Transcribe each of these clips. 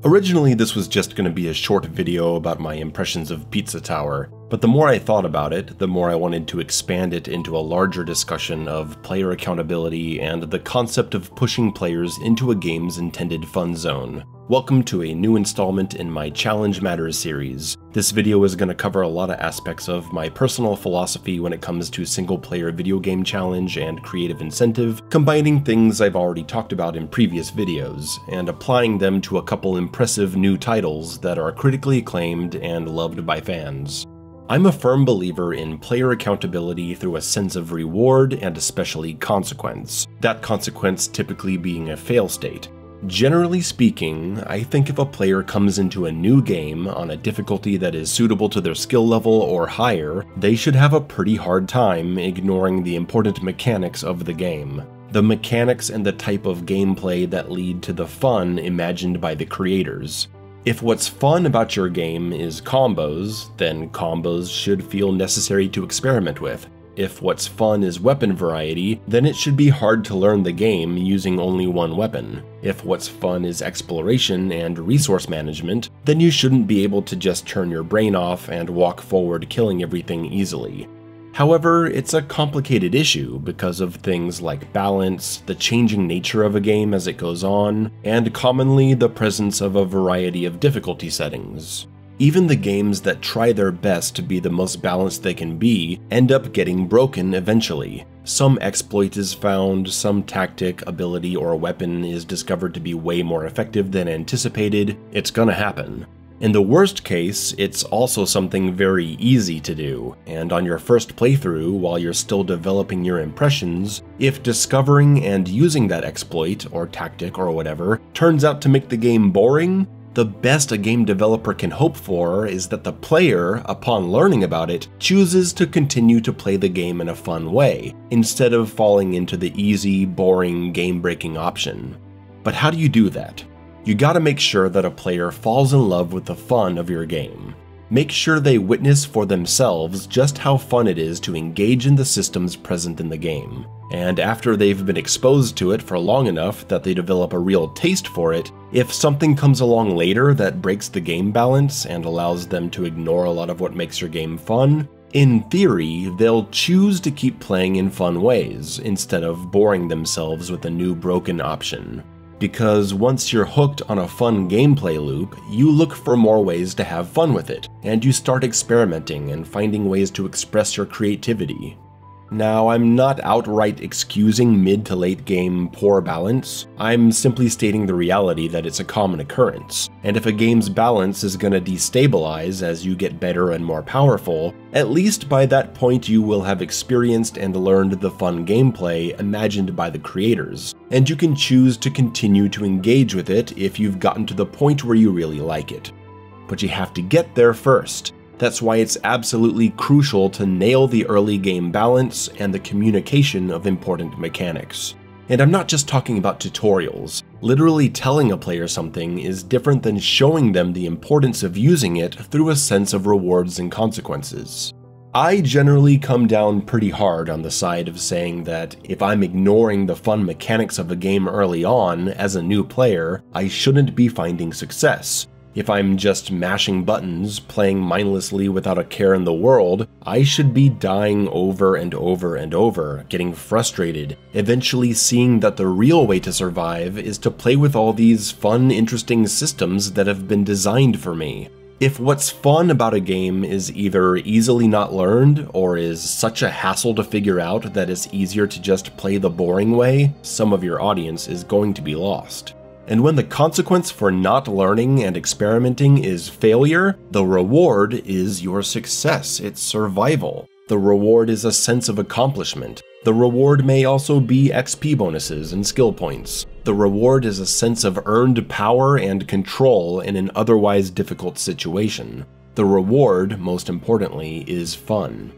Originally, this was just going to be a short video about my impressions of Pizza Tower, but the more I thought about it, the more I wanted to expand it into a larger discussion of player accountability and the concept of pushing players into a game's intended fun zone. Welcome to a new installment in my Challenge Matters series. This video is going to cover a lot of aspects of my personal philosophy when it comes to single-player video game challenge and creative incentive, combining things I've already talked about in previous videos, and applying them to a couple impressive new titles that are critically acclaimed and loved by fans. I'm a firm believer in player accountability through a sense of reward and especially consequence, that consequence typically being a fail state. Generally speaking, I think if a player comes into a new game on a difficulty that is suitable to their skill level or higher, they should have a pretty hard time ignoring the important mechanics of the game. The mechanics and the type of gameplay that lead to the fun imagined by the creators. If what's fun about your game is combos, then combos should feel necessary to experiment with. If what's fun is weapon variety, then it should be hard to learn the game using only one weapon. If what's fun is exploration and resource management, then you shouldn't be able to just turn your brain off and walk forward killing everything easily. However, it's a complicated issue because of things like balance, the changing nature of a game as it goes on, and commonly the presence of a variety of difficulty settings. Even the games that try their best to be the most balanced they can be end up getting broken eventually. Some exploit is found, some tactic, ability, or weapon is discovered to be way more effective than anticipated. It's gonna happen. In the worst case, it's also something very easy to do, and on your first playthrough, while you're still developing your impressions, if discovering and using that exploit, or tactic, or whatever, turns out to make the game boring, the best a game developer can hope for is that the player, upon learning about it, chooses to continue to play the game in a fun way, instead of falling into the easy, boring, game-breaking option. But how do you do that? You gotta make sure that a player falls in love with the fun of your game. Make sure they witness for themselves just how fun it is to engage in the systems present in the game. And after they've been exposed to it for long enough that they develop a real taste for it, if something comes along later that breaks the game balance and allows them to ignore a lot of what makes your game fun, in theory, they'll choose to keep playing in fun ways, instead of boring themselves with a new broken option. Because once you're hooked on a fun gameplay loop, you look for more ways to have fun with it, and you start experimenting and finding ways to express your creativity. Now, I'm not outright excusing mid to late game poor balance, I'm simply stating the reality that it's a common occurrence, and if a game's balance is gonna destabilize as you get better and more powerful, at least by that point you will have experienced and learned the fun gameplay imagined by the creators, and you can choose to continue to engage with it if you've gotten to the point where you really like it. But you have to get there first. That's why it's absolutely crucial to nail the early game balance and the communication of important mechanics. And I'm not just talking about tutorials. Literally telling a player something is different than showing them the importance of using it through a sense of rewards and consequences. I generally come down pretty hard on the side of saying that if I'm ignoring the fun mechanics of a game early on as a new player, I shouldn't be finding success. If I'm just mashing buttons, playing mindlessly without a care in the world, I should be dying over and over and over, getting frustrated, eventually seeing that the real way to survive is to play with all these fun, interesting systems that have been designed for me. If what's fun about a game is either easily not learned, or is such a hassle to figure out that it's easier to just play the boring way, some of your audience is going to be lost. And when the consequence for not learning and experimenting is failure, the reward is your success, it's survival. The reward is a sense of accomplishment. The reward may also be XP bonuses and skill points. The reward is a sense of earned power and control in an otherwise difficult situation. The reward, most importantly, is fun.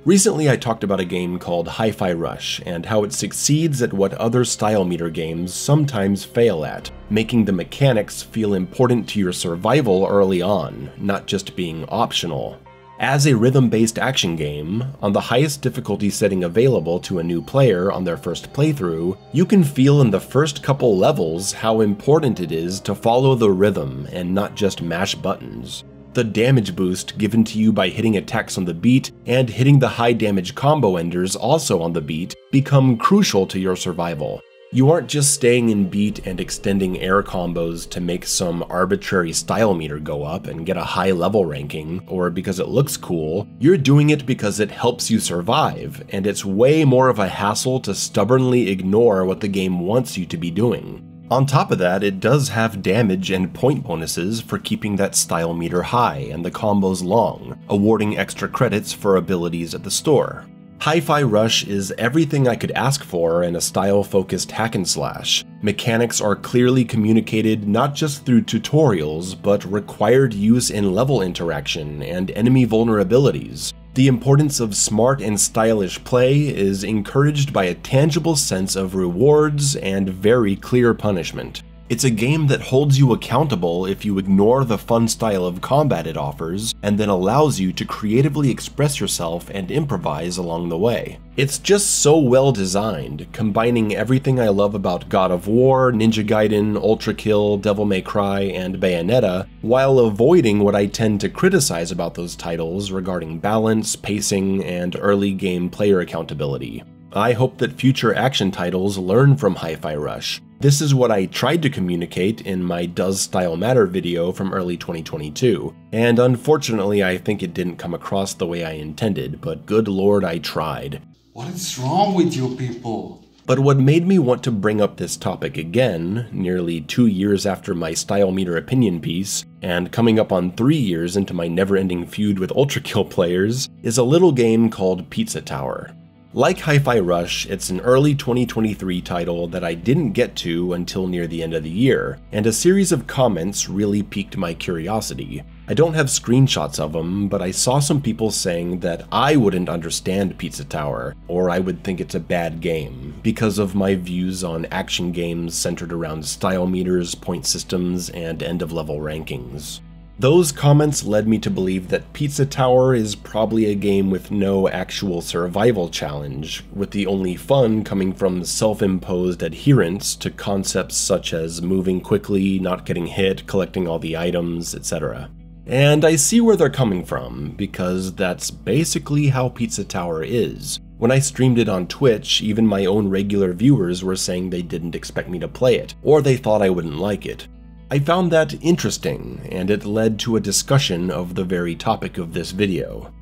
Recently I talked about a game called Hi-Fi Rush and how it succeeds at what other style meter games sometimes fail at, making the mechanics feel important to your survival early on, not just being optional. As a rhythm-based action game, on the highest difficulty setting available to a new player on their first playthrough, you can feel in the first couple levels how important it is to follow the rhythm and not just mash buttons. The damage boost given to you by hitting attacks on the beat and hitting the high damage combo enders also on the beat become crucial to your survival. You aren't just staying in beat and extending air combos to make some arbitrary style meter go up and get a high level ranking, or because it looks cool. You're doing it because it helps you survive, and it's way more of a hassle to stubbornly ignore what the game wants you to be doing. On top of that, it does have damage and point bonuses for keeping that style meter high and the combos long, awarding extra credits for abilities at the store. Hi-Fi Rush is everything I could ask for in a style-focused hack-and-slash. Mechanics are clearly communicated not just through tutorials, but required use in level interaction and enemy vulnerabilities. The importance of smart and stylish play is encouraged by a tangible sense of rewards and very clear punishment. It's a game that holds you accountable if you ignore the fun style of combat it offers, and then allows you to creatively express yourself and improvise along the way. It's just so well designed, combining everything I love about God of War, Ninja Gaiden, Ultra Kill, Devil May Cry, and Bayonetta, while avoiding what I tend to criticize about those titles regarding balance, pacing, and early game player accountability. I hope that future action titles learn from Hi-Fi Rush. This is what I tried to communicate in my Does Style Matter video from early 2022, and unfortunately I think it didn't come across the way I intended, but good lord I tried. What is wrong with you people? But what made me want to bring up this topic again, nearly 2 years after my Style Meter opinion piece, and coming up on 3 years into my never-ending feud with Ultra Kill players, is a little game called Pizza Tower. Like Hi-Fi Rush, it's an early 2023 title that I didn't get to until near the end of the year, and a series of comments really piqued my curiosity. I don't have screenshots of them, but I saw some people saying that I wouldn't understand Pizza Tower, or I would think it's a bad game, because of my views on action games centered around style meters, point systems, and end-of-level rankings. Those comments led me to believe that Pizza Tower is probably a game with no actual survival challenge, with the only fun coming from self-imposed adherence to concepts such as moving quickly, not getting hit, collecting all the items, etc. And I see where they're coming from, because that's basically how Pizza Tower is. When I streamed it on Twitch, even my own regular viewers were saying they didn't expect me to play it, or they thought I wouldn't like it. I found that interesting, and it led to a discussion of the very topic of this video.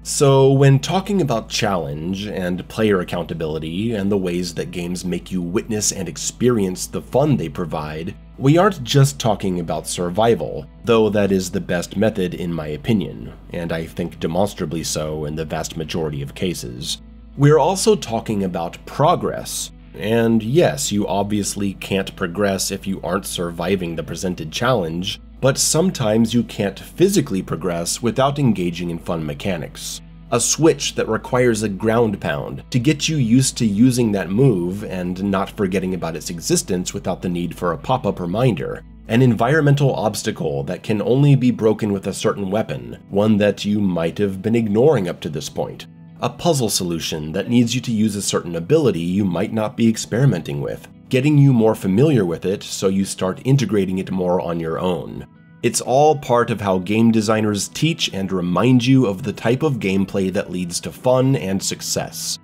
So, when talking about challenge and player accountability and the ways that games make you witness and experience the fun they provide, we aren't just talking about survival, though that is the best method in my opinion, and I think demonstrably so in the vast majority of cases. We're also talking about progress. And yes, you obviously can't progress if you aren't surviving the presented challenge, but sometimes you can't physically progress without engaging in fun mechanics. A switch that requires a ground pound to get you used to using that move and not forgetting about its existence without the need for a pop-up reminder. An environmental obstacle that can only be broken with a certain weapon, one that you might have been ignoring up to this point. A puzzle solution that needs you to use a certain ability you might not be experimenting with, getting you more familiar with it so you start integrating it more on your own. It's all part of how game designers teach and remind you of the type of gameplay that leads to fun and success.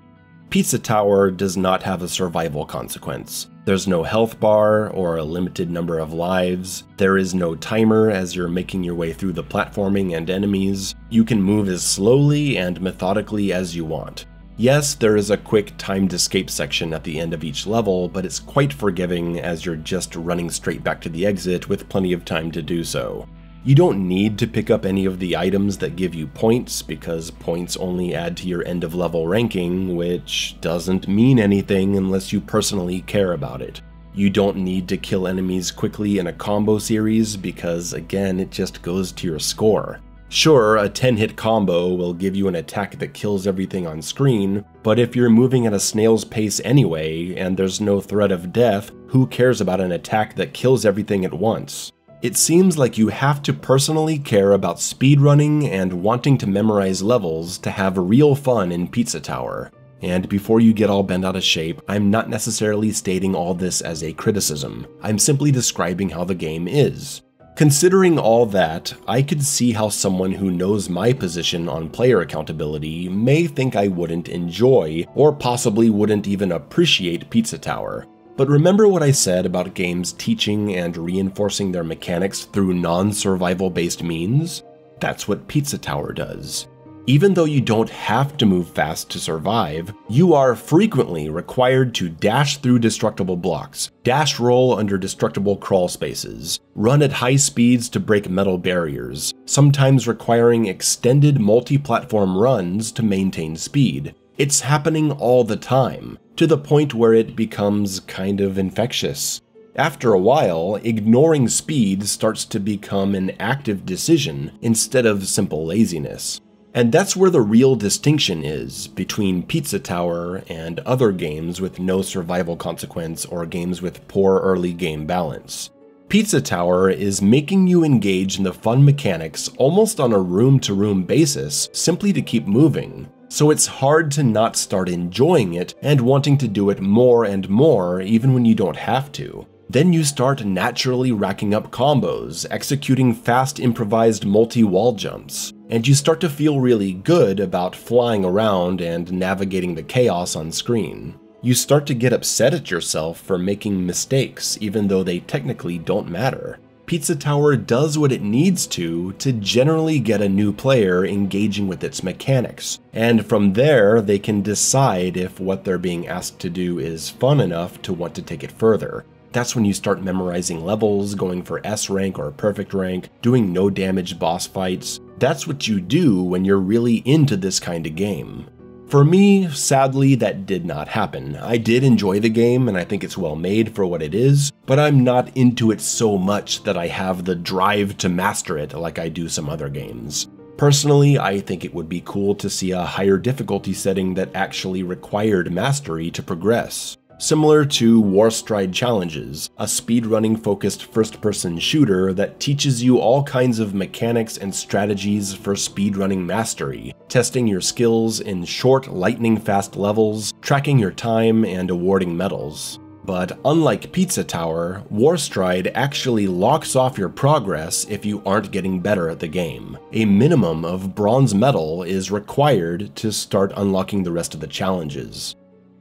Pizza Tower does not have a survival consequence. There's no health bar or a limited number of lives. There is no timer as you're making your way through the platforming and enemies. You can move as slowly and methodically as you want. Yes, there is a quick timed escape section at the end of each level, but it's quite forgiving as you're just running straight back to the exit with plenty of time to do so. You don't need to pick up any of the items that give you points, because points only add to your end of level ranking, which doesn't mean anything unless you personally care about it. You don't need to kill enemies quickly in a combo series, because again, it just goes to your score. Sure, a 10-hit combo will give you an attack that kills everything on screen, but if you're moving at a snail's pace anyway, and there's no threat of death, who cares about an attack that kills everything at once? It seems like you have to personally care about speedrunning and wanting to memorize levels to have real fun in Pizza Tower. And before you get all bent out of shape, I'm not necessarily stating all this as a criticism. I'm simply describing how the game is. Considering all that, I could see how someone who knows my position on player accountability may think I wouldn't enjoy, or possibly wouldn't even appreciate Pizza Tower. But remember what I said about games teaching and reinforcing their mechanics through non-survival based means? That's what Pizza Tower does. Even though you don't have to move fast to survive, you are frequently required to dash through destructible blocks, dash roll under destructible crawl spaces, run at high speeds to break metal barriers, sometimes requiring extended multi-platform runs to maintain speed. It's happening all the time, to the point where it becomes kind of infectious. After a while, ignoring speed starts to become an active decision instead of simple laziness. And that's where the real distinction is between Pizza Tower and other games with no survival consequence or games with poor early game balance. Pizza Tower is making you engage in the fun mechanics almost on a room-to-room basis simply to keep moving. So it's hard to not start enjoying it and wanting to do it more and more even when you don't have to. Then you start naturally racking up combos, executing fast improvised multi-wall jumps, and you start to feel really good about flying around and navigating the chaos on screen. You start to get upset at yourself for making mistakes even though they technically don't matter. Pizza Tower does what it needs to generally get a new player engaging with its mechanics, and from there they can decide if what they're being asked to do is fun enough to want to take it further. That's when you start memorizing levels, going for S rank or perfect rank, doing no damage boss fights. That's what you do when you're really into this kind of game. For me, sadly, that did not happen. I did enjoy the game and I think it's well made for what it is, but I'm not into it so much that I have the drive to master it like I do some other games. Personally, I think it would be cool to see a higher difficulty setting that actually required mastery to progress. Similar to Warstride Challenges, a speedrunning focused first-person shooter that teaches you all kinds of mechanics and strategies for speedrunning mastery, testing your skills in short, lightning-fast levels, tracking your time, and awarding medals. But unlike Pizza Tower, Warstride actually locks off your progress if you aren't getting better at the game. A minimum of bronze medal is required to start unlocking the rest of the challenges.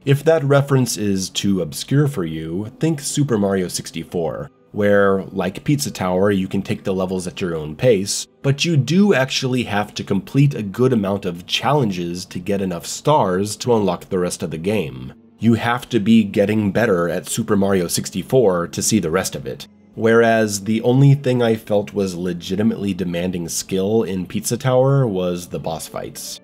If that reference is too obscure for you, think Super Mario 64, where, like Pizza Tower, you can take the levels at your own pace, but you do actually have to complete a good amount of challenges to get enough stars to unlock the rest of the game. You have to be getting better at Super Mario 64 to see the rest of it. Whereas the only thing I felt was legitimately demanding skill in Pizza Tower was the boss fights.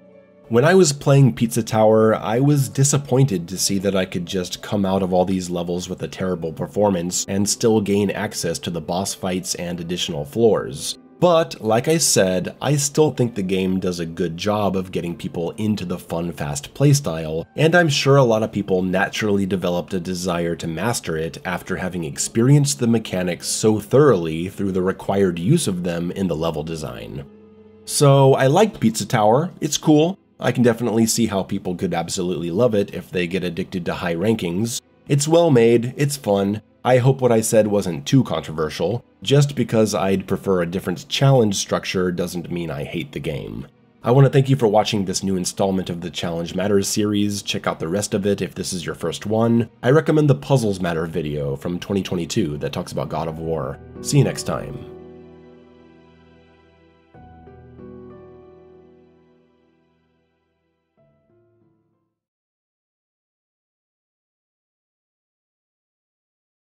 When I was playing Pizza Tower, I was disappointed to see that I could just come out of all these levels with a terrible performance and still gain access to the boss fights and additional floors. But, like I said, I still think the game does a good job of getting people into the fun, fast playstyle, and I'm sure a lot of people naturally developed a desire to master it after having experienced the mechanics so thoroughly through the required use of them in the level design. So I liked Pizza Tower, it's cool. I can definitely see how people could absolutely love it if they get addicted to high rankings. It's well made, it's fun. I hope what I said wasn't too controversial. Just because I'd prefer a different challenge structure doesn't mean I hate the game. I want to thank you for watching this new installment of the Challenge Matters series. Check out the rest of it if this is your first one. I recommend the Puzzles Matter video from 2022 that talks about God of War. See you next time.